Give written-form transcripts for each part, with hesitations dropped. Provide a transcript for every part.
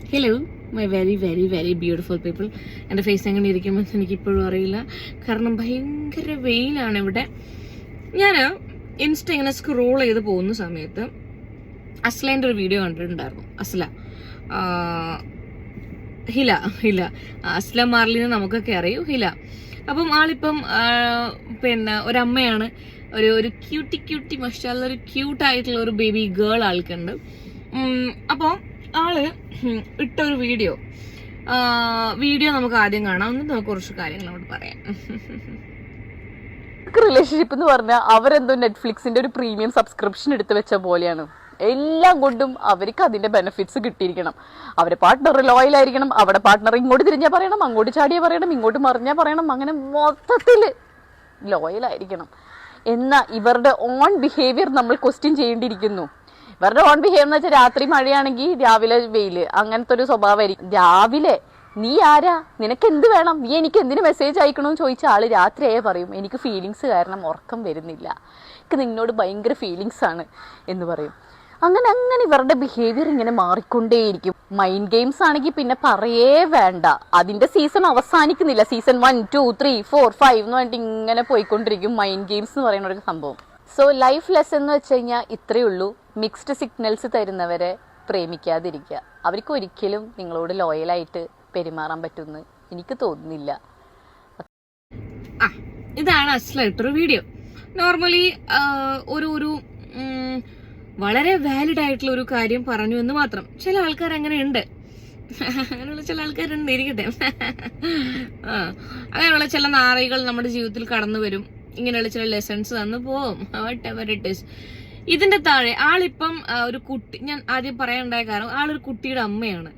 Hello my very very very beautiful people. എൻ്റെ face എങ്ങനെ ഇരിക്കുമെന്ന് എനിക്കിപ്പോഴും അറിയില്ല, കാരണം ഭയങ്കര വെയിലാണ് ഇവിടെ. ഞാൻ ഇൻസ്റ്റ ഇങ്ങനെ സ്ക്രോൾ ചെയ്ത് പോകുന്ന സമയത്ത് അസ്ലേൻ്റെ ഒരു വീഡിയോ കണ്ടിട്ടുണ്ടായിരുന്നു. ഹില ഹില അസ്ല മാർലിന്ന് നമുക്കൊക്കെ അറിയൂ, ഹില. അപ്പം ആളിപ്പം പിന്നെ ഒരമ്മയാണ്, ഒരു ക്യൂട്ടി മഷാല, ഒരു ക്യൂട്ടായിട്ടുള്ള ഒരു ബേബി ഗേൾ ആൾക്കുണ്ട്. അപ്പോൾ ആള് ഇട്ടൊരു വീഡിയോ നമുക്ക് ആദ്യം കാണാം, എന്നിട്ട് നമുക്ക് കുറച്ച് കാര്യങ്ങൾ അങ്ങോട്ട് പറയാം. റിലേഷൻഷിപ്പ് എന്ന് പറഞ്ഞാൽ അവരെന്തോ നെറ്റ്ഫ്ലിക്സിന്റെ ഒരു പ്രീമിയം സബ്സ്ക്രിപ്ഷൻ എടുത്ത് വെച്ച പോലെയാണ്. എല്ലാം കൊണ്ടും അവർക്ക് അതിന്റെ ബെനിഫിറ്റ്സ് കിട്ടിയിരിക്കണം. അവരെ പാർട്ട്ണർ ലോയൽ ആയിരിക്കണം, അവിടെ പാർട്ട്ണർ ഇങ്ങോട്ട് തിരിഞ്ഞാൽ പറയണം, അങ്ങോട്ട് ചാടിയാൽ പറയണം, ഇങ്ങോട്ട് മറിഞ്ഞാൽ പറയണം, അങ്ങനെ മൊത്തത്തില് ലോയൽ ആയിരിക്കണം. എന്നാൽ ഇവരുടെ ഓൺ ബിഹേവിയർ നമ്മൾ ക്വസ്റ്റ്യൻ ചെയ്യേണ്ടിയിരിക്കുന്നു. ഇവരുടെ ഓൺ ബിഹേവിയർ എന്ന് വെച്ചാൽ രാത്രി മഴയാണെങ്കിൽ രാവിലെ വെയില്, അങ്ങനത്തെ ഒരു സ്വഭാവമായിരിക്കും. രാവിലെ നീ ആരാ, നിനക്ക് എന്ത് വേണം, നീ എനിക്ക് എന്തിനു മെസ്സേജ് അയക്കണമെന്ന് ചോദിച്ച ആള് രാത്രിയായേ പറയും എനിക്ക് ഫീലിങ്സ് കാരണം ഉറക്കം വരുന്നില്ല, എനിക്ക് നിന്നോട് ഭയങ്കര ഫീലിങ്സ് ആണ് എന്ന് പറയും. അങ്ങനെ ഇവരുടെ ബിഹേവിയർ ഇങ്ങനെ മാറിക്കൊണ്ടേയിരിക്കും. മൈൻഡ് ഗെയിംസ് ആണെങ്കിൽ പിന്നെ പറയേ വേണ്ട, അതിന്റെ സീസൺ അവസാനിക്കുന്നില്ല. സീസൺ 1, 2, 3, 4, 5 എന്ന് പറഞ്ഞിട്ട് ഇങ്ങനെ പോയിക്കൊണ്ടിരിക്കും മൈൻഡ് ഗെയിംസ് എന്ന് പറയുന്ന ഒരു സംഭവം. സോ ലൈഫ് ലെസൺ എന്ന് വെച്ച് കഴിഞ്ഞാൽ ഇത്രയേ ഉള്ളൂ. മിക്സ്ഡ് സിഗ്നൽസ് തരുന്നവരെ പ്രേമിക്കാതിരിക്കുക. അവർക്ക് ഒരിക്കലും നിങ്ങളോട് ലോയലായിട്ട് പെരുമാറാൻ പറ്റുമെന്ന് എനിക്ക് തോന്നുന്നില്ല. ഇതാണ് അസ്ലായിട്ടൊരു വീഡിയോ. നോർമലി ഒരു വളരെ വാലിഡ് ആയിട്ടുള്ള ഒരു കാര്യം പറഞ്ഞു എന്ന് മാത്രം. ചില ആൾക്കാർ അങ്ങനെയുണ്ട്, അങ്ങനെയുള്ള ചില ആൾക്കാരുണ്ട്, ഇരിക്കട്ടെ. അങ്ങനെയുള്ള ചില നാറികൾ നമ്മുടെ ജീവിതത്തിൽ കടന്നു വരും, ഇങ്ങനെയുള്ള ചില ലെസൺസ് തന്നു പോവും, വാട്ട് എവർ ഇറ്റ് ഈസ്. ഇതിന്റെ താഴെ ആളിപ്പം ഒരു കുട്ടി, ഞാൻ ആദ്യം പറയാനുണ്ടായ കാരണം ആളൊരു കുട്ടിയുടെ അമ്മയാണ്,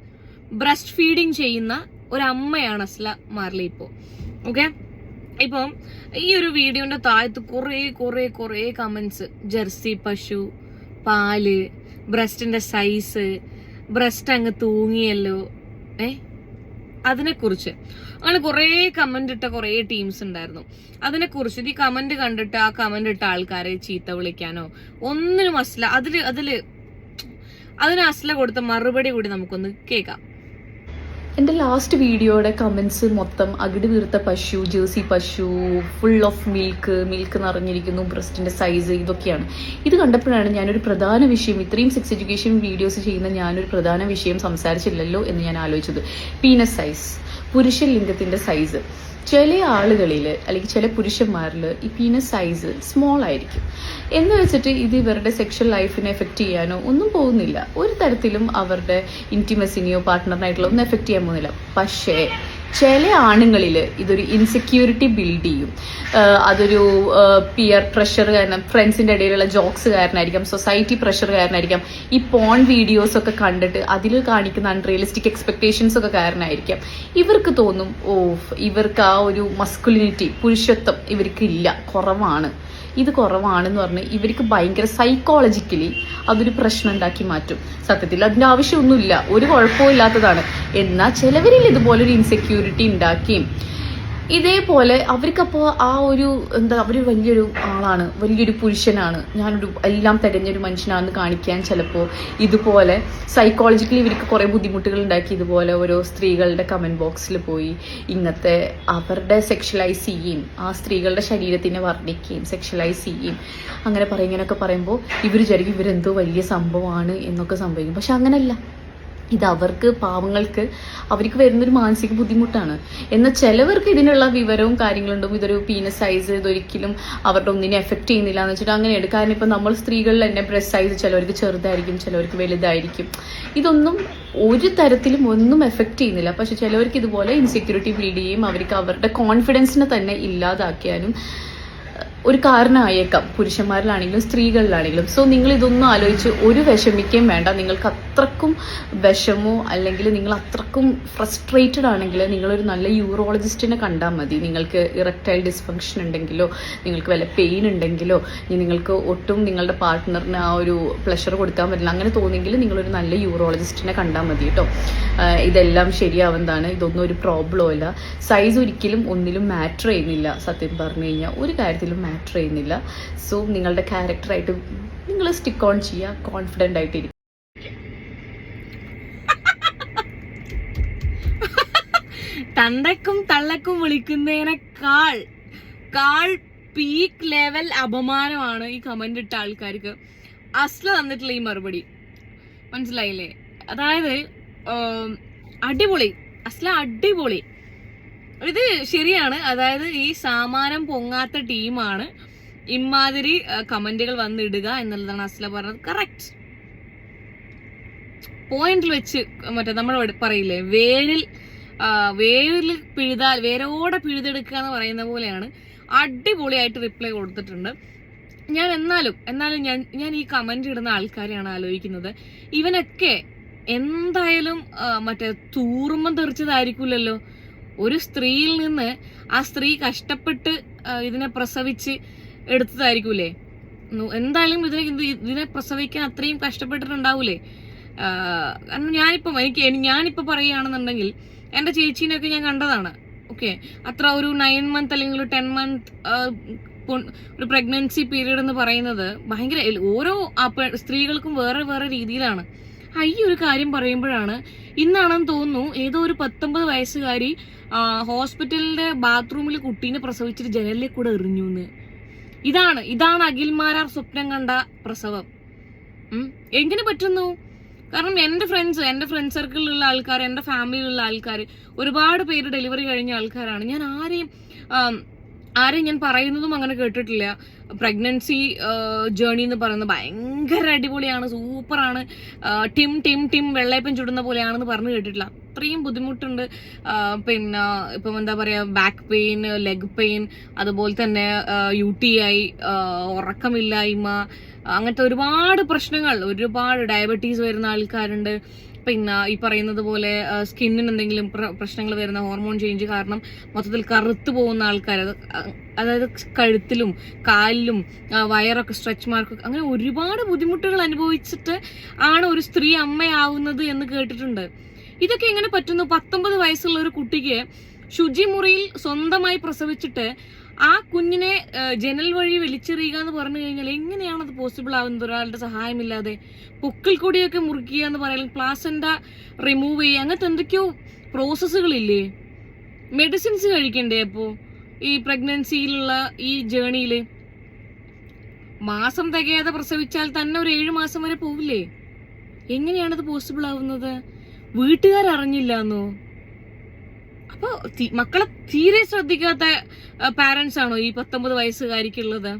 ബ്രസ്റ്റ് ഫീഡിങ് ചെയ്യുന്ന ഒരു അമ്മയാണ് അസ്ല മാർലി ഇപ്പോൾ. ഓക്കെ, ഇപ്പം ഈ ഒരു വീഡിയോന്റെ താഴത്ത് കുറേ കമന്റ്സ്, ജെർസി പശു, പാല്, ബ്രസ്റ്റിന്റെ സൈസ്, ബ്രസ്റ്റ് അങ്ങ് തൂങ്ങിയല്ലോ, അതിനെക്കുറിച്ച് അങ്ങനെ കുറേ കമന്റ് ഇട്ട കുറേ ടീംസ് ഉണ്ടായിരുന്നു. അതിനെക്കുറിച്ച് ഈ കമന്റ് കണ്ടിട്ട് ആ കമന്റ് ഇട്ട ആൾക്കാരെ ചീത്ത വിളിക്കാനോ ഒന്നിനും അസ്ല അതിന് അസ്ല കൊടുത്ത മറുപടി കൂടി നമുക്കൊന്ന് കേൾക്കാം. എൻ്റെ ലാസ്റ്റ് വീഡിയോയുടെ കമൻസ് മൊത്തം അകിട് വീർത്ത പശു, ജേഴ്സി പശു, ഫുൾ ഓഫ് മിൽക്ക് നിറഞ്ഞിരിക്കുന്നു, ബ്രസ്റ്റിൻ്റെ സൈസ്, ഇതൊക്കെയാണ്. ഇത് കണ്ടപ്പോഴാണ് ഞാനൊരു പ്രധാന വിഷയം, ഇത്രയും സെക്സ് എഡ്യൂക്കേഷൻ വീഡിയോസ് ചെയ്യുന്ന ഞാനൊരു പ്രധാന വിഷയം സംസാരിച്ചില്ലല്ലോ എന്ന് ഞാൻ ആലോചിച്ചത്. പീനസ് സൈസ്, പുരുഷ ലിംഗത്തിൻ്റെ സൈസ്. ചില ആളുകളിൽ അല്ലെങ്കിൽ ചില പുരുഷന്മാരിൽ ഈ പീനസ് സൈസ് സ്മോൾ ആയിരിക്കും എന്ന് വെച്ചിട്ട് ഇത് ഇവരുടെ സെക്ഷൽ ലൈഫിനെ എഫക്റ്റ് ചെയ്യാനോ ഒന്നും പോകുന്നില്ല. ഒരു തരത്തിലും അവരുടെ ഇൻറ്റിമസിനെയോ പാർട്ട്ണറിനായിട്ടുള്ള ഒന്നും എഫക്റ്റ് ചെയ്യാൻ പോകുന്നില്ല. പക്ഷേ ചില ആണുങ്ങളിൽ ഇതൊരു ഇൻസെക്യൂരിറ്റി ബിൽഡ് ചെയ്യും. അതൊരു പിയർ പ്രഷർ കാരണം, ഫ്രണ്ട്സിൻ്റെ ഇടയിലുള്ള ജോക്സ് കാരണമായിരിക്കാം, സൊസൈറ്റി പ്രഷർ കാരണമായിരിക്കാം, ഈ പോൺ വീഡിയോസ് ഒക്കെ കണ്ടിട്ട് അതിൽ കാണിക്കുന്ന അൺറിയലിസ്റ്റിക് എക്സ്പെക്ടേഷൻസ് ഒക്കെ കാരണമായിരിക്കാം. ഇവർക്ക് തോന്നും, ഇവർക്ക് ആ ഒരു മസ്കുലിനിറ്റി, പുരുഷത്വം ഇവർക്ക് ഇല്ല, കുറവാണ്, ഇത് കുറവാണെന്ന് പറഞ്ഞ് ഇവർക്ക് ഭയങ്കര സൈക്കോളജിക്കലി അതൊരു പ്രശ്നം ഉണ്ടാക്കി മാറ്റും. സത്യത്തിൽ അതിൻ്റെ ആവശ്യമൊന്നുമില്ല, ഒരു കുഴപ്പവും ഇല്ലാത്തതാണ്. എന്നാൽ ചിലവരിൽ ഇതുപോലൊരു ഇൻസെക്യൂരിറ്റി ഉണ്ടാക്കിയും ഇതേപോലെ അവർക്കപ്പോൾ ആ ഒരു അവർ വലിയൊരു ആളാണ്, വലിയൊരു പുരുഷനാണ്, ഞാനൊരു എല്ലാം തികഞ്ഞൊരു മനുഷ്യനാണെന്ന് കാണിക്കാൻ ചിലപ്പോൾ ഇതുപോലെ സൈക്കോളജിക്കലി ഇവർക്ക് കുറേ ബുദ്ധിമുട്ടുകൾ ഉണ്ടാക്കി ഇതുപോലെ ഓരോ സ്ത്രീകളുടെ കമൻറ്റ് ബോക്സിൽ പോയി ഇങ്ങനത്തെ അവരുടെ സെക്ഷലൈസ് ചെയ്യും, ആ സ്ത്രീകളുടെ ശരീരത്തിനെ വർണ്ണിക്കുകയും സെക്ഷലൈസ് ചെയ്യും, അങ്ങനെ പറയും. ഇങ്ങനെയൊക്കെ പറയുമ്പോൾ ഇവർ വിചാരിക്കും ഇവരെന്തോ വലിയ സംഭവമാണ് എന്നൊക്കെ സംഭവിക്കും. പക്ഷെ അങ്ങനെയല്ല, ഇത് അവർക്ക്, പാവങ്ങൾക്ക്, അവർക്ക് വരുന്നൊരു മാനസിക ബുദ്ധിമുട്ടാണ്. എന്നാൽ ചിലവർക്ക് ഇതിനുള്ള വിവരവും കാര്യങ്ങളുണ്ടും, ഇതൊരു പീനസ് സൈസ് ഇതൊരിക്കലും അവരുടെ ഒന്നിനെ എഫക്റ്റ് ചെയ്യുന്നില്ല എന്ന് വെച്ചിട്ട് അങ്ങനെയുണ്ട്. കാരണം ഇപ്പം നമ്മൾ സ്ത്രീകളിൽ തന്നെ ബ്രസ്റ്റ് സൈസ് ചിലവർക്ക് ചെറുതായിരിക്കും, ചിലവർക്ക് വലുതായിരിക്കും. ഇതൊന്നും ഒരു തരത്തിലും ഒന്നും എഫക്റ്റ് ചെയ്യുന്നില്ല. പക്ഷെ ചിലവർക്ക് ഇതുപോലെ ഇൻസെക്യൂരിറ്റി ബിൽഡ് ചെയ്യും, അവർക്ക് അവരുടെ കോൺഫിഡൻസിനെ തന്നെ ഇല്ലാതാക്കിയാലും ഒരു കാരണമായേക്കാം, പുരുഷന്മാരിലാണെങ്കിലും സ്ത്രീകളിലാണെങ്കിലും. സോ നിങ്ങൾ ഇതൊന്നും ആലോചിച്ച് ഒരു വിഷമിക്കുകയും വേണ്ട. നിങ്ങൾക്ക് അത്രക്കും വിഷമോ അല്ലെങ്കിൽ നിങ്ങൾ അത്രക്കും ഫ്രസ്ട്രേറ്റഡ് ആണെങ്കിൽ നിങ്ങളൊരു നല്ല യൂറോളജിസ്റ്റിനെ കണ്ടാൽ മതി. നിങ്ങൾക്ക് ഇറക്ടൈൽ ഡിസ്ഫങ്ഷൻ ഉണ്ടെങ്കിലോ, നിങ്ങൾക്ക് വല്ല പെയിൻ ഉണ്ടെങ്കിലോ, നിങ്ങൾക്ക് ഒട്ടും നിങ്ങളുടെ പാർട്ട്ണറിന് ആ ഒരു പ്ലഷർ കൊടുക്കാൻ പറ്റില്ല, അങ്ങനെ തോന്നിയെങ്കിൽ നിങ്ങളൊരു നല്ല യൂറോളജിസ്റ്റിനെ കണ്ടാൽ മതി കേട്ടോ. ഇതെല്ലാം ശരിയാവുന്നതാണ്, ഇതൊന്നും ഒരു പ്രോബ്ലം അല്ല. സൈസ് ഒരിക്കലും ഒന്നിലും മാറ്റർ ചെയ്യുന്നില്ല. സത്യം പറഞ്ഞു കഴിഞ്ഞാൽ ഒരു കാര്യത്തിലും മാറ്റർ ചെയ്യുന്നില്ല. സോ നിങ്ങളുടെ ക്യാരക്ടറായിട്ട് നിങ്ങൾ സ്റ്റിക്ക് ഓൺ ചെയ്യുക, കോൺഫിഡൻ്റ് ആയിട്ടിരിക്കുക. തന്തക്കും തള്ളക്കും വിളിക്കുന്നതിനേക്കാൾ പീക്ക് ലെവൽ അപമാനമാണ് ഈ കമന്റ് ഇട്ട ആൾക്കാർക്ക് അസ്ല തന്നിട്ടുള്ള ഈ മറുപടി. മനസ്സിലായില്ലേ? അതായത് അടിപൊളി, അസ്ല അടിപൊളി. ഇത് ശരിയാണ്. അതായത് ഈ സാമാനം പൊങ്ങാത്ത ടീമാണ് ഇമാതിരി കമന്റുകൾ വന്നിടുക എന്നുള്ളതാണ് അസ്ല പറഞ്ഞത്. കറക്റ്റ് പോയിന്റിൽ വെച്ച് മറ്റേ നമ്മൾ പറയില്ലേ, വേരിൽ പിഴുതാൽ വേരോടെ പിഴുതെടുക്കുക എന്ന് പറയുന്ന പോലെയാണ് അടിപൊളിയായിട്ട് റിപ്ലൈ കൊടുത്തിട്ടുണ്ട്. ഞാൻ എന്നാലും ഞാൻ ഈ കമന്റ് ഇടുന്ന ആൾക്കാരെയാണ് ആലോചിക്കുന്നത്. ഇവനൊക്കെ എന്തായാലും മറ്റേ തൂറുമ്പം തെറിച്ചതായിരിക്കില്ലല്ലോ. ഒരു സ്ത്രീയിൽ നിന്ന് ആ സ്ത്രീ കഷ്ടപ്പെട്ട് ഇതിനെ പ്രസവിച്ച് എടുത്തതായിരിക്കൂലേ. എന്തായാലും ഇതിനെ പ്രസവിക്കാൻ അത്രയും കഷ്ടപ്പെട്ടിട്ടുണ്ടാവൂലേ. കാരണം ഞാനിപ്പോ പറയുകയാണെന്നുണ്ടെങ്കിൽ എന്റെ ചേച്ചീനൊക്കെ ഞാൻ കണ്ടതാണ്. ഓക്കെ, അത്ര ഒരു 9 month അല്ലെങ്കിൽ 10 month ഒരു പ്രഗ്നൻസി പീരീഡ് എന്ന് പറയുന്നത് ഭയങ്കര, ഓരോ സ്ത്രീകൾക്കും വേറെ വേറെ രീതിയിലാണ്. ഈ ഒരു കാര്യം പറയുമ്പോഴാണ്, ഇന്നാണെന്ന് തോന്നുന്നു ഏതോ ഒരു 19 വയസ്സുകാരി ഹോസ്പിറ്റലിന്റെ ബാത്റൂമിൽ കുട്ടീനെ പ്രസവിച്ചിട്ട് ജനലിൽ കൂടെ എറിഞ്ഞു എന്ന്. ഇതാണ് അഖിൽമാരാർ സ്വപ്നം കണ്ട പ്രസവം. എങ്ങനെ പറ്റുന്നു? കാരണം എന്റെ ഫ്രണ്ട് സർക്കിളിലുള്ള ആൾക്കാർ, എന്റെ ഫാമിലിയിലുള്ള ആൾക്കാർ, ഒരുപാട് പേര് ഡെലിവറി കഴിഞ്ഞ ആൾക്കാരാണ്. ഞാൻ ആരെയും ഞാൻ പറയുന്നതും അങ്ങനെ കേട്ടിട്ടില്ല. പ്രഗ്നൻസി ജേർണി എന്ന് പറയുന്നത് ഭയങ്കര അടിപൊളിയാണ്, സൂപ്പറാണ്, ടിം വെള്ളയപ്പം ചുടുന്ന പോലെയാണെന്ന് പറഞ്ഞു കേട്ടിട്ടില്ല. അത്രയും ബുദ്ധിമുട്ടുണ്ട്. പിന്നെ ഇപ്പം എന്താ പറയാ, ബാക്ക് പെയിൻ, ലെഗ് പെയിൻ, അതുപോലെ തന്നെ UTI, ഉറക്കമില്ലായ്മ, അങ്ങനത്തെ ഒരുപാട് പ്രശ്നങ്ങൾ, ഒരുപാട് ഡയബറ്റീസ് വരുന്ന ആൾക്കാരുണ്ട്. പിന്നെ ഈ പറയുന്നത് പോലെ സ്കിന്നിന് എന്തെങ്കിലും പ്രശ്നങ്ങൾ വരുന്ന ഹോർമോൺ ചേഞ്ച് കാരണം മൊത്തത്തിൽ കറുത്തു പോകുന്ന ആൾക്കാർ, അതായത് കഴുത്തിലും കാലിലും വയറൊക്കെ സ്ട്രെച്ച് മാർക്ക്, അങ്ങനെ ഒരുപാട് ബുദ്ധിമുട്ടുകൾ അനുഭവിച്ചിട്ട് ആണ് ഒരു സ്ത്രീ അമ്മയാവുന്നത് എന്ന് കേട്ടിട്ടുണ്ട്. ഇതൊക്കെ എങ്ങനെ പറ്റുന്നു? 19 വയസ്സുള്ള ഒരു കുട്ടിക്ക് ശുചിമുറിയിൽ സ്വന്തമായി പ്രസവിച്ചിട്ട് ആ കുഞ്ഞിനെ ജനൽ വഴി വലിച്ചെറിയുക എന്ന് പറഞ്ഞു കഴിഞ്ഞാൽ എങ്ങനെയാണ് അത് പോസിബിൾ ആവുന്നത്? ഒരാളുടെ സഹായമില്ലാതെ പൊക്കിൾ കൊടിയൊക്കെ മുറിക്കുക എന്ന് പറയുന്നത്, പ്ലാസന്റ റിമൂവ് ചെയ്യുക, അങ്ങനത്തെ എന്തൊക്കെയോ പ്രോസസ്സുകളില്ലേ? മെഡിസിൻസ് കഴിക്കണ്ടേ? അപ്പോ ഈ പ്രഗ്നൻസിയിലുള്ള ഈ ജേണിയില് മാസം തികയാതെ പ്രസവിച്ചാൽ തന്നെ ഒരു 7 മാസം വരെ പോവില്ലേ? എങ്ങനെയാണത് പോസിബിൾ ആവുന്നത്? വീട്ടുകാരറിഞ്ഞില്ല എന്നോ? അപ്പൊ മക്കളെ തീരെ ശ്രദ്ധിക്കാത്ത പാരന്റ്സ് ആണോ ഈ 19 വയസ്സുകാരിക്കുള്ളത്?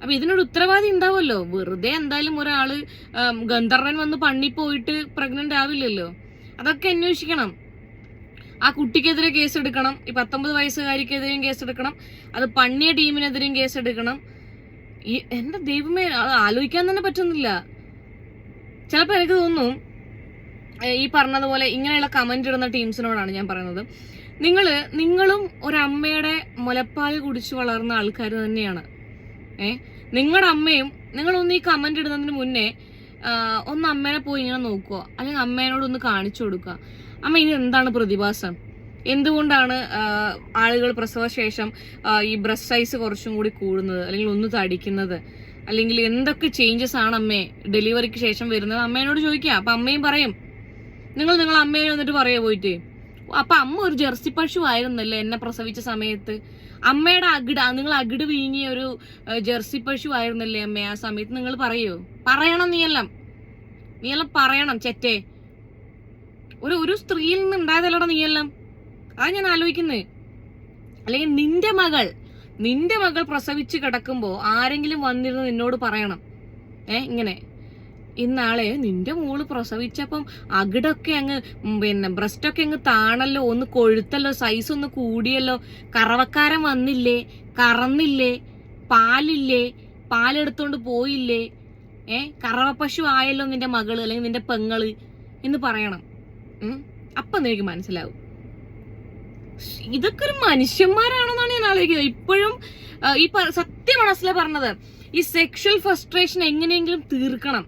അപ്പൊ ഇതിനൊരു ഉത്തരവാദി ഉണ്ടാവുമല്ലോ. വെറുതെ എന്തായാലും ഒരാള് ഗന്ധർവൻ വന്ന് പണ്ണി പോയിട്ട് പ്രഗ്നന്റ് ആവില്ലല്ലോ. അതൊക്കെ അന്വേഷിക്കണം. ആ കുട്ടിക്കെതിരെ കേസ് എടുക്കണം, ഈ 19 വയസ്സുകാരിക്കെതിരെയും കേസ് എടുക്കണം, അത് പണ്ണിയ ടീമിനെതിരെയും കേസ് എടുക്കണം. എന്റെ ദൈവമേ, അത് ആലോചിക്കാൻ തന്നെ പറ്റുന്നില്ല. ചിലപ്പോ എനിക്ക് തോന്നുന്നു ഈ പറഞ്ഞതുപോലെ ഇങ്ങനെയുള്ള കമന്റ് ഇടുന്ന ടീംസിനോടാണ് ഞാൻ പറയുന്നത്, നിങ്ങളും ഒരമ്മയുടെ മുലപ്പാൽ കുടിച്ചു വളർന്ന ആൾക്കാർ തന്നെയാണ്. നിങ്ങളുടെ അമ്മയും, നിങ്ങളൊന്ന് ഈ കമന്റ് ഇടുന്നതിന് മുന്നേ ഒന്ന് അമ്മേനെ പോയി ഇങ്ങനെ നോക്കുക, അല്ലെങ്കിൽ അമ്മേനോട് ഒന്ന് കാണിച്ചു കൊടുക്കുക. അമ്മ ഇത് എന്താണ് പ്രതിഭാസം? എന്തുകൊണ്ടാണ് ആളുകൾ പ്രസവശേഷം ഈ ബ്രസ്റ്റ് സൈസ് കുറച്ചും കൂടി കൂടുന്നത്, അല്ലെങ്കിൽ ഒന്ന് തടിക്കുന്നത്, അല്ലെങ്കിൽ എന്തൊക്കെ ചേഞ്ചസ് ആണ് അമ്മേ ഡെലിവറിക്ക് ശേഷം വരുന്നത്? അമ്മേനോട് ചോദിക്കുക. അപ്പൊ അമ്മയും പറയും. നിങ്ങൾ അമ്മയെ വന്നിട്ട് പറയാ പോയിട്ട്, അപ്പൊ അമ്മ ഒരു ജെർസി പശു ആയിരുന്നല്ലേ എന്നെ പ്രസവിച്ച സമയത്ത്? അമ്മയുടെ നിങ്ങൾ അകിട് വീങ്ങിയ ഒരു ജെർസി പശു ആയിരുന്നല്ലേ അമ്മ ആ സമയത്ത്? നിങ്ങൾ പറയോ? പറയണം. നീയെല്ലാം പറയണം. ചെറ്റേ, ഒരു സ്ത്രീയിൽ നിന്ന് ഉണ്ടായതല്ലടാ നീയെല്ലാം. അതാ ഞാൻ ആലോചിക്കുന്നത്. അല്ലെങ്കിൽ നിന്റെ മകൾ പ്രസവിച്ച് കിടക്കുമ്പോ ആരെങ്കിലും വന്നിരുന്ന് നിന്നോട് പറയണം, ഇങ്ങനെ ഇന്നാളെ നിന്റെ മോള് പ്രസവിച്ചപ്പം അകിടൊക്കെ അങ്ങ് ബ്രസ്റ്റൊക്കെ അങ്ങ് താണല്ലോ, ഒന്ന് കൊഴുത്തല്ലോ, സൈസ് ഒന്ന് കൂടിയല്ലോ, കറവക്കാരൻ വന്നില്ലേ, കറന്നില്ലേ, പാലില്ലേ, പാലെടുത്തോണ്ട് പോയില്ലേ, കറവ പശു ആയല്ലോ നിന്റെ മകള് അല്ലെങ്കിൽ നിന്റെ പെങ്ങള് എന്ന് പറയണം. അപ്പൊ നിനക്ക് മനസ്സിലാവും ഇതൊക്കെ ഒരു മനുഷ്യന്മാരാണെന്നാണ് ഞാൻ ആലോചിക്കുന്നത്. ഇപ്പോഴും ഈ സത്യം മനസ്സിലാ പറഞ്ഞത്, ഈ സെക്ഷൽ ഫ്രസ്ട്രേഷൻ എങ്ങനെയെങ്കിലും തീർക്കണം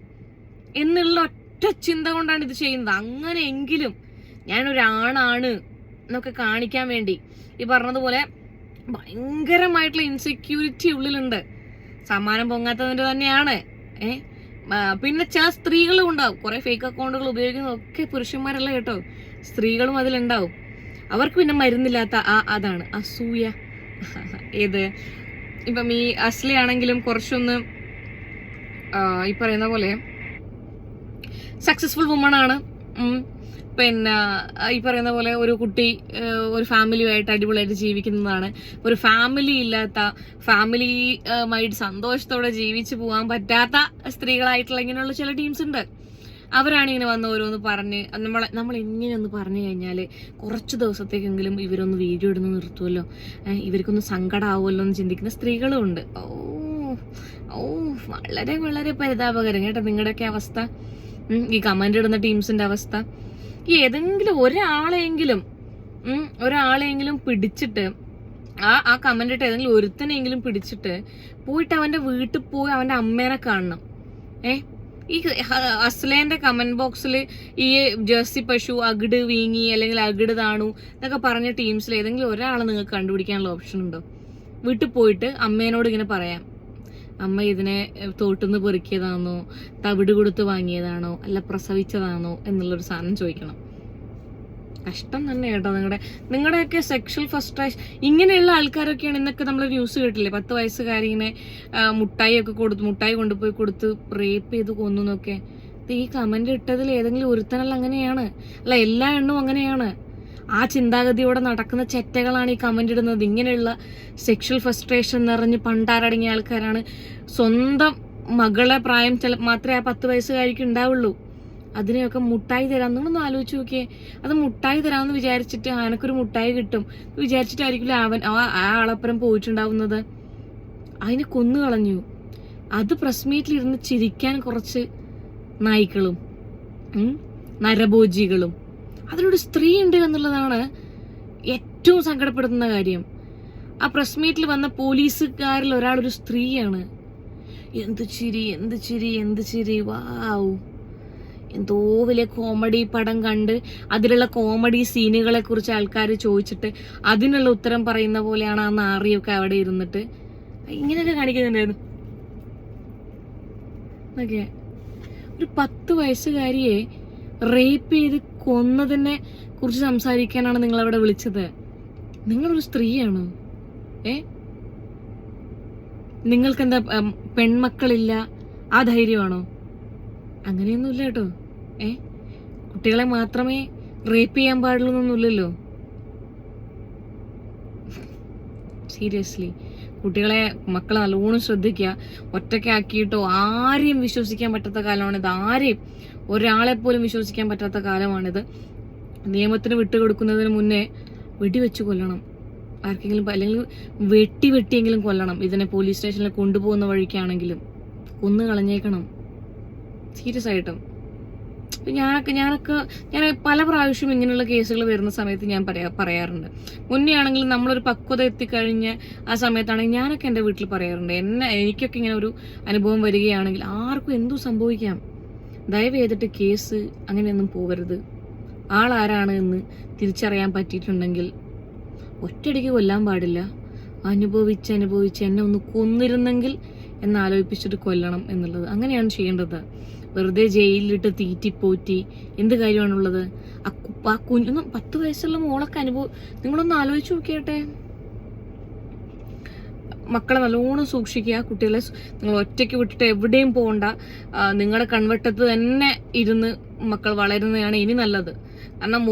എന്നുള്ള ഒറ്റ ചിന്ത കൊണ്ടാണ് ഇത് ചെയ്യുന്നത്. അങ്ങനെയെങ്കിലും ഞാനൊരാണാണ് എന്നൊക്കെ കാണിക്കാൻ വേണ്ടി ഈ പറഞ്ഞതുപോലെ ഭയങ്കരമായിട്ടുള്ള ഇൻസെക്യൂരിറ്റി ഉള്ളിലുണ്ട്. സമ്മാനം പൊങ്ങാത്തതിന്റെ തന്നെയാണ്. പിന്നെ ചില സ്ത്രീകളും ഉണ്ടാവും, കുറെ ഫേക്ക് അക്കൗണ്ടുകൾ ഉപയോഗിക്കുന്നതൊക്കെ പുരുഷന്മാരല്ല കേട്ടോ, സ്ത്രീകളും അതിലുണ്ടാവും. അവർക്ക് പിന്നെ മരുന്നില്ലാത്ത അതാണ് അസൂയ. ഏത് ഇപ്പം ഈ അസ്ലിയാണെങ്കിലും കുറച്ചൊന്ന് ഈ പറയുന്ന പോലെ സക്സസ്ഫുൾ വുമൺ ആണ്. പിന്നെ ഈ പറയുന്ന പോലെ ഒരു കുട്ടി ഒരു ഫാമിലിയുമായിട്ട് അടിപൊളിയായിട്ട് ജീവിക്കുന്നതാണ്. ഒരു ഫാമിലി ഇല്ലാത്ത, ഫാമിലിയുമായിട്ട് സന്തോഷത്തോടെ ജീവിച്ചു പോകാൻ പറ്റാത്ത സ്ത്രീകളായിട്ടുള്ള ഇങ്ങനെയുള്ള ചില ടീംസ് ഉണ്ട്. അവരാണ് ഇങ്ങനെ വന്ന് ഓരോന്ന് പറഞ്ഞ് നമ്മൾ എങ്ങനെയൊന്ന് പറഞ്ഞു കഴിഞ്ഞാൽ കുറച്ച് ദിവസത്തേക്കെങ്കിലും ഇവരൊന്ന് വീഡിയോ ഇടുന്ന നിർത്തുമല്ലോ, ഇവർക്കൊന്ന് സങ്കടമാവുമല്ലോ എന്ന് ചിന്തിക്കുന്ന സ്ത്രീകളും ഉണ്ട്. വളരെ വളരെ പരിതാപകരം കേട്ടോ നിങ്ങളുടെയൊക്കെ അവസ്ഥ, ഈ കമന്റ് ഇടുന്ന ടീംസിന്റെ അവസ്ഥ. ഏതെങ്കിലും ഒരാളെങ്കിലും പിടിച്ചിട്ട് ആ കമന്റ് ഇട്ട് ഏതെങ്കിലും ഒരുത്തനെങ്കിലും പിടിച്ചിട്ട് പോയിട്ട് അവന്റെ വീട്ടിൽ പോയി അവന്റെ അമ്മേനെ കാണണം. ഈ അസ്ലേന്റെ കമന്റ് ബോക്സിൽ ഈ ജേഴ്സി പശു അകിട് വീങ്ങി അല്ലെങ്കിൽ അകിട് താണു എന്നൊക്കെ പറഞ്ഞ ടീംസിൽ ഏതെങ്കിലും ഒരാളെ നിങ്ങൾക്ക് കണ്ടുപിടിക്കാനുള്ള ഓപ്ഷൻ ഉണ്ടോ? വീട്ടിൽ പോയിട്ട് അമ്മേനോട് ഇങ്ങനെ പറയാം, അമ്മ ഇതിനെ തോട്ടുന്ന് പെറുക്കിയതാണോ, തവിട് കൊടുത്ത് വാങ്ങിയതാണോ, അല്ല പ്രസവിച്ചതാണോ എന്നുള്ളൊരു സാധനം ചോദിക്കണം. കഷ്ടം തന്നെ കേട്ടോ നിങ്ങളുടെയൊക്കെ സെക്ഷൽ ഫസ്ട്രേഷൻ. ഇങ്ങനെയുള്ള ആൾക്കാരൊക്കെയാണ് ഇന്നൊക്കെ നമ്മൾ ന്യൂസ് കേട്ടില്ലേ, 10 വയസ്സുകാരിനെ മുട്ടായി കൊണ്ടുപോയി കൊടുത്ത് റേപ്പ് ചെയ്ത് കൊന്നൊക്കെ. ഈ കമന്റ് ഇട്ടതിൽ ഏതെങ്കിലും ഒരുത്തനല്ല അങ്ങനെയാണ്, അല്ല എല്ലാ എണ്ണവും അങ്ങനെയാണ്. ആ ചിന്താഗതിയോടെ നടക്കുന്ന ചെറ്റകളാണ് ഈ കമന്റ് ഇടുന്നത്. ഇങ്ങനെയുള്ള സെക്ഷൽ ഫ്രസ്ട്രേഷൻ നിറഞ്ഞ് പണ്ടാരടങ്ങിയ ആൾക്കാരാണ്. സ്വന്തം മകളെ പ്രായം മാത്രമേ ആ 10 വയസ്സുകാരിക്ക് ഉണ്ടാവുള്ളൂ. അതിനെയൊക്കെ മുട്ടായി തരാം. നിങ്ങളൊന്ന് ആലോചിച്ച് നോക്കിയേ. അത് മുട്ടായി തരാമെന്ന് വിചാരിച്ചിട്ട് അവനക്കൊരു മുട്ടായി കിട്ടും വിചാരിച്ചിട്ടായിരിക്കില്ല ആ ആളപ്പുറം പോയിട്ടുണ്ടാവുന്നത്. അതിനെ കൊന്നു കളഞ്ഞു. അത് പ്രസ് മീറ്റിലിരുന്ന് ചിരിക്കാൻ കുറച്ച് നായ്ക്കളും നരഭോജികളും. അതിലൊരു സ്ത്രീ ഉണ്ട് എന്നുള്ളതാണ് ഏറ്റവും സങ്കടപ്പെടുത്തുന്ന കാര്യം. ആ പ്രസ് മീറ്റിൽ വന്ന പോലീസുകാരിൽ ഒരാളൊരു സ്ത്രീയാണ്. എന്ത് ചിരി വാവ്. എന്തോ വലിയ കോമഡി പടം കണ്ട് അതിലുള്ള കോമഡി സീനുകളെ കുറിച്ച് ആൾക്കാർ ചോദിച്ചിട്ട് അതിനുള്ള ഉത്തരം പറയുന്ന പോലെയാണ് ആ നാറിയൊക്കെ അവിടെ ഇരുന്നിട്ട് ഇങ്ങനെയൊക്കെ കാണിക്കുന്നുണ്ടായിരുന്നു. ഓക്കെ, ഒരു 10 വയസ്സുകാരിയെ റേപ്പ് ചെയ്ത് കൊന്നതിനെ കുറിച്ച് സംസാരിക്കാനാണ് നിങ്ങളവിടെ വിളിച്ചത്. നിങ്ങളൊരു സ്ത്രീയാണോ? നിങ്ങൾക്കെന്താ പെൺമക്കളില്ല, ആ ധൈര്യമാണോ? അങ്ങനെയൊന്നുമില്ല കേട്ടോ. കുട്ടികളെ മാത്രമേ റേപ്പ് ചെയ്യാൻ പാടുള്ളൂ എന്നൊന്നുമില്ലല്ലോ. സീരിയസ്ലി മക്കളെ നല്ലോണം ശ്രദ്ധിക്കുക. ഒറ്റയ്ക്കാക്കിയിട്ടോ ആരെയും വിശ്വസിക്കാൻ പറ്റാത്ത കാലമാണിത്. ആരെയും ഒരാളെപ്പോലും വിശ്വസിക്കാൻ പറ്റാത്ത കാലമാണിത്. നിയമത്തിന് വിട്ടുകൊടുക്കുന്നതിന് മുന്നേ വെടിവെച്ച് കൊല്ലണം ആർക്കെങ്കിലും, അല്ലെങ്കിൽ വെട്ടിയെങ്കിലും കൊല്ലണം. ഇതിനെ പോലീസ് സ്റ്റേഷനിൽ കൊണ്ടുപോകുന്ന വഴിക്കാണെങ്കിലും കൊന്നു കളഞ്ഞേക്കണം. സീരിയസ് ആയിട്ടും. ഞാൻ പല പ്രാവശ്യം ഇങ്ങനെയുള്ള കേസുകൾ വരുന്ന സമയത്ത് ഞാൻ പറയാറുണ്ട്. മുന്നേ ആണെങ്കിലും നമ്മളൊരു പക്വത എത്തിക്കഴിഞ്ഞ് ആ സമയത്താണെങ്കിൽ ഞാനൊക്കെ എൻ്റെ വീട്ടിൽ പറയാറുണ്ട്, എനിക്കൊക്കെ ഇങ്ങനെ ഒരു അനുഭവം വരികയാണെങ്കിൽ ആർക്കും എന്തും സംഭവിക്കാം. ദയവ് ചെയ്തിട്ട് കേസ് അങ്ങനെയൊന്നും പോകരുത്. ആളാരാണ് എന്ന് തിരിച്ചറിയാൻ പറ്റിയിട്ടുണ്ടെങ്കിൽ ഒറ്റയടിക്ക് കൊല്ലാൻ പാടില്ല. അനുഭവിച്ച് എന്നെ ഒന്ന് കൊന്നിരുന്നെങ്കിൽ എന്നാലോചിപ്പിച്ചിട്ട് കൊല്ലണം എന്നുള്ളത്. അങ്ങനെയാണ് ചെയ്യേണ്ടത്. വെറുതെ ജയിലിലിട്ട് തീറ്റിപ്പോറ്റി എന്ത് കാര്യമാണുള്ളത്? ആ കുഞ്ഞൊന്നും 10 വയസ്സുള്ള മോളൊക്കെ നിങ്ങളൊന്ന് ആലോചിച്ച് നോക്കിയാട്ടെ. മക്കളെ നല്ലോണം സൂക്ഷിക്കുക. കുട്ടികളെ നിങ്ങൾ ഒറ്റയ്ക്ക് വിട്ടിട്ട് എവിടെയും പോകണ്ട. നിങ്ങളുടെ കൺവെട്ടത്ത് തന്നെ ഇരുന്ന് മക്കൾ വളരുന്നതാണ് ഇനി നല്ലത്. കാരണം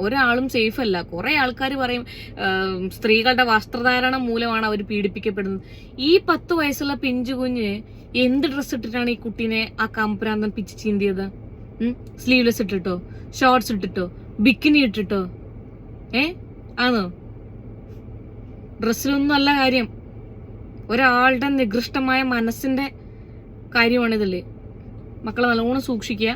ഒരാളും സേഫ് അല്ല. കുറെ ആൾക്കാർ പറയും സ്ത്രീകളുടെ വസ്ത്രധാരണം മൂലമാണ് അവർ പീഡിപ്പിക്കപ്പെടുന്നത്. ഈ 10 വയസ്സുള്ള പിഞ്ചു കുഞ്ഞ് എന്ത് ഡ്രസ്സ് ഇട്ടിട്ടാണ് ഈ കുട്ടീനെ ആ കാമ്പുരാന്തം പിച്ച് ചീന്തിയത്? സ്ലീവ്ലെസ് ഇട്ടിട്ടോ, ഷോർട്സ് ഇട്ടിട്ടോ, ബിക്കിനി ഇട്ടിട്ടോ? ആണോ? ഡ്രസ്സിലൊന്നും അല്ല കാര്യം. ഒരാളുടെ നികൃഷ്ടമായ മനസ്സിന്റെ കാര്യമാണിതല്ലേ. മക്കളെ നല്ലോണം സൂക്ഷിക്കുക.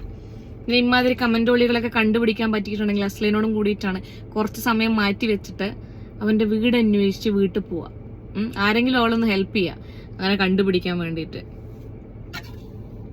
പിന്നെ ഇമാതിരി കമന്റോളികളൊക്കെ കണ്ടുപിടിക്കാൻ പറ്റിയിട്ടുണ്ടെങ്കിൽ അസ്ലീനോടും കൂടിയിട്ടാണ് കുറച്ച് സമയം മാറ്റി വെച്ചിട്ട് അവന്റെ വീട് അന്വേഷിച്ച് വീട്ടിൽ പോവാ. ആരെങ്കിലും അവളൊന്ന് ഹെൽപ്പ് ചെയ്യുക അങ്ങനെ കണ്ടുപിടിക്കാൻ വേണ്ടിയിട്ട്.